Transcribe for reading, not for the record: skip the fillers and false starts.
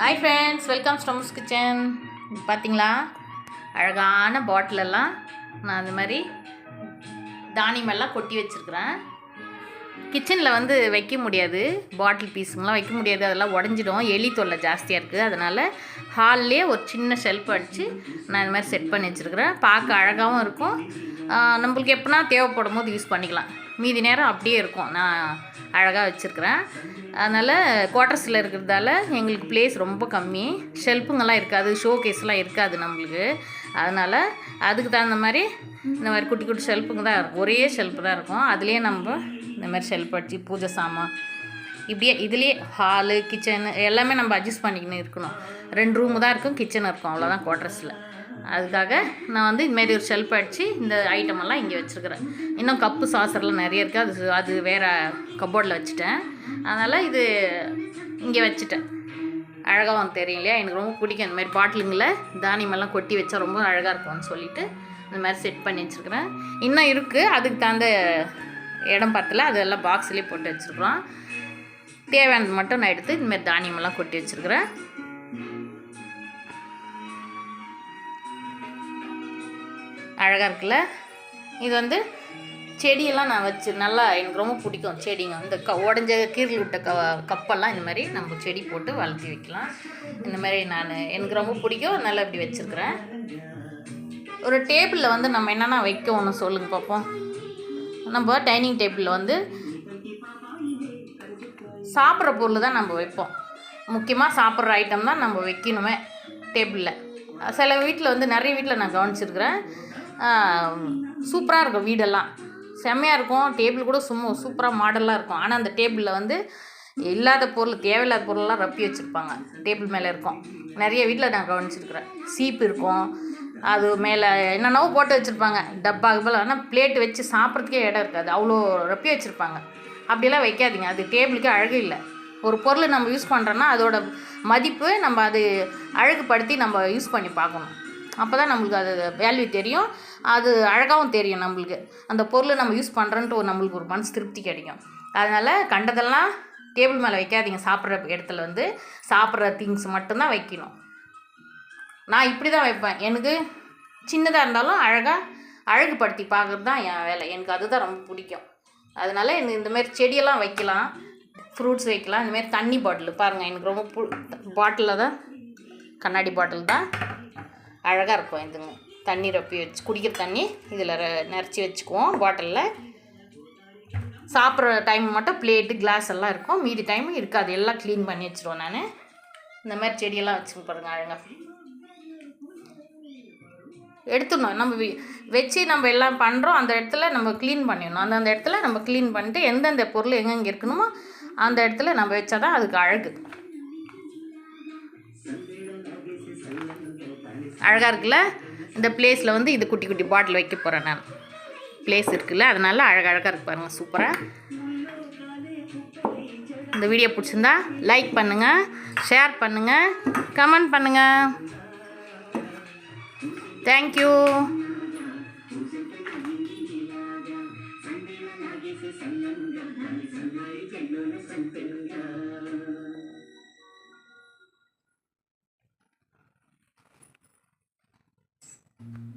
Hi friends, welcome stumps kitchen. பார்த்தீங்களா, அழகான பாட்டிலெல்லாம் நான் அந்த மாதிரி தானியமெல்லாம் கொட்டி வச்சுருக்குறேன். கிச்சனில் வந்து வைக்க முடியாது, பாட்டில் பீஸுங்கெலாம் வைக்க முடியாது, அதெல்லாம் உடஞ்சிடும், எலி தொல்லை ஜாஸ்தியாக இருக்குது. அதனால் ஹால்லே ஒரு சின்ன ஷெல்ஃப் அடித்து நான் இந்த மாதிரி செட் பண்ணி வச்சுருக்கிறேன். பார்க்க அழகாகவும் இருக்கும், நம்மளுக்கு எப்போனா தேவைப்படும் போது யூஸ் பண்ணிக்கலாம். மீதி நேரம் அப்படியே இருக்கும். நான் அழகாக வச்சுருக்கிறேன். அதனால் குவார்ட்டர்ஸில் இருக்கிறதால எங்களுக்கு ப்ளேஸ் ரொம்ப கம்மி, ஷெல்ஃபுங்கெல்லாம் இருக்காது, ஷோ கேஸ்லாம் இருக்காது நம்மளுக்கு. அதனால் அதுக்கு தகுந்த மாதிரி இந்த மாதிரி குட்டி குட்டி ஷெல்ஃபுங்க தான் இருக்கும், ஒரே ஷெல்ஃபு தான் இருக்கும். அதுலேயே நம்ம இந்த மாதிரி ஷெல்ஃப் அடித்து பூஜை சாமான் இப்படியே இதுலேயே ஹாலு கிச்சனு எல்லாமே நம்ம அட்ஜஸ்ட் பண்ணிக்கின்னு இருக்கணும். 2 ரூமு தான் இருக்கும், கிச்சன் இருக்கும், அவ்வளோதான் குவார்ட்டர்ஸில். அதுக்காக நான் வந்து இதுமாரி ஒரு ஷெல்ஃப் அடித்து இந்த ஐட்டமெல்லாம் இங்கே வச்சுருக்கிறேன். இன்னும் கப்பு சாசர்லாம் நிறைய இருக்குது, அது வேறு கப்போர்டில் வச்சுட்டேன். அதனால் இது இங்கே வச்சுட்டேன். அழகாகவும் தெரியும் இல்லையா, எனக்கு ரொம்ப பிடிக்கும். இந்த மாதிரி பாட்டிலுங்களை தானியமெல்லாம் கொட்டி வச்சா ரொம்ப அழகாக இருக்கும்னு சொல்லிவிட்டு இந்த மாதிரி செட் பண்ணி வச்சுருக்கிறேன். இன்னும் இருக்குது, அதுக்கு தகுந்த இடம் பத்தல, அதெல்லாம் பாக்ஸ்லேயே போட்டு வச்சுருக்குறோம். தேவையானது மட்டும் நான் எடுத்து இந்தமாதிரி தானியமெல்லாம் கொட்டி வச்சுருக்கிறேன். அழகாக இருக்குல்ல. இது வந்து செடியெல்லாம் நான் வச்சு நல்லா எனக்கு ரொம்ப பிடிக்கும் செடிங்க. இந்த உடஞ்ச கீரல் விட்ட கப்பெல்லாம் இந்த மாதிரி நம்ம செடி போட்டு வளர்த்தி வைக்கலாம். இந்த மாதிரி எனக்கு ரொம்ப பிடிக்கும், நல்லா இப்படி வச்சுருக்கிறேன். ஒரு டேபிளில் வந்து நம்ம என்னென்னா வைக்கணும் சொல்லுங்கள் பார்ப்போம். நம்ம டைனிங் டேபிளில் வந்து சாப்பிட்ற பொருள் தான் நம்ம வைப்போம். முக்கியமாக சாப்பிட்ற ஐட்டம் தான் நம்ம வைக்கணுமே டேபிளில். சில வீட்டில் வந்து நிறைய வீட்டில் நான் கவனிச்சிருக்கிறேன், சூப்பராக இருக்கும், வீடெல்லாம் செம்மையாக இருக்கும், டேபிள் கூட சும்மா சூப்பராக மாடலாக இருக்கும். ஆனால் அந்த டேபிளில் வந்து இல்லாத பொருள், தேவையில்லாத பொருளெலாம் ரப்பி வச்சுருப்பாங்க, டேபிள் மேலே இருக்கும். நிறைய வீட்டில் நான் கவனிச்சிருக்கிறேன். சீப்பு இருக்கும், அது மேலே என்னென்னவோ போட்டு வச்சுருப்பாங்க, டப்பா போல். ஆனால் பிளேட்டு வச்சு சாப்பிட்றதுக்கே இடம் இருக்காது, அவ்வளோ ரப்பி வச்சுருப்பாங்க. அப்படியெல்லாம் வைக்காதீங்க, அது டேபிளுக்கு அழகு இல்லை. ஒரு பொருள் நம்ம யூஸ் பண்ணுறோன்னா அதோட மதிப்பு நம்ம அது அழகுப்படுத்தி நம்ம யூஸ் பண்ணி பார்க்கணும். அப்போ தான் நம்மளுக்கு அது வேல்யூ தெரியும், அது அழகாகவும் தெரியும் நம்மளுக்கு. அந்த பொருளை நம்ம யூஸ் பண்ணுறோன்ட்டு நம்மளுக்கு ஒரு மனசு திருப்தி கிடைக்கும். அதனால் கண்டதெல்லாம் டேபிள் மேலே வைக்காதீங்க. சாப்பிட்ற இடத்துல வந்து சாப்பிட்ற திங்ஸ் மட்டும்தான் வைக்கணும். நான் இப்படி தான் வைப்பேன். எனக்கு சின்னதாக இருந்தாலும் அழகுப்படுத்தி பார்க்குறது தான் என் வேலை. எனக்கு அதுதான் ரொம்ப பிடிக்கும். அதனால் எனக்கு இந்தமாரி செடியெல்லாம் வைக்கலாம், ஃப்ரூட்ஸ் வைக்கலாம். இந்தமாரி தண்ணி பாட்டில் பாருங்கள், எனக்கு ரொம்ப பாட்டிலில் தான், கண்ணாடி பாட்டில் தான் அழகாக இருக்கும். இதுங்க தண்ணி ரப்பி வச்சு குடிக்கிற தண்ணி இதில் நிறச்சி வச்சுக்குவோம் பாட்டிலில். சாப்பிட்ற டைம் மட்டும் பிளேட்டு கிளாஸ் எல்லாம் இருக்கும், மீதி டைம் இருக்காது, எல்லாம் க்ளீன் பண்ணி வச்சுருவோம். நான் இந்த மாதிரி செடியெல்லாம் வச்சு பாருங்கள், அழகாக எடுத்துடணும். நம்ம வச்சு நம்ம எல்லாம் பண்ணுறோம், அந்த இடத்துல நம்ம க்ளீன் பண்ணிடணும். அந்தந்த இடத்துல நம்ம க்ளீன் பண்ணிட்டு எந்தெந்த பொருள் எங்கெங்கே இருக்கணுமோ அந்த இடத்துல நம்ம வச்சா தான் அதுக்கு அழகு. அழகாக இருக்குல்ல. இந்த பிளேஸில் வந்து இது குட்டி குட்டி பாட்டில் வைக்க போகிறேன் நான். பிளேஸ் இருக்குல்ல, அதனால அழகாக இருக்கு பாருங்கள், சூப்பராக. இந்த வீடியோ பிடிச்சிருந்தா லைக் பண்ணுங்கள், ஷேர் பண்ணுங்கள், கமெண்ட் பண்ணுங்கள். தேங்க்யூ.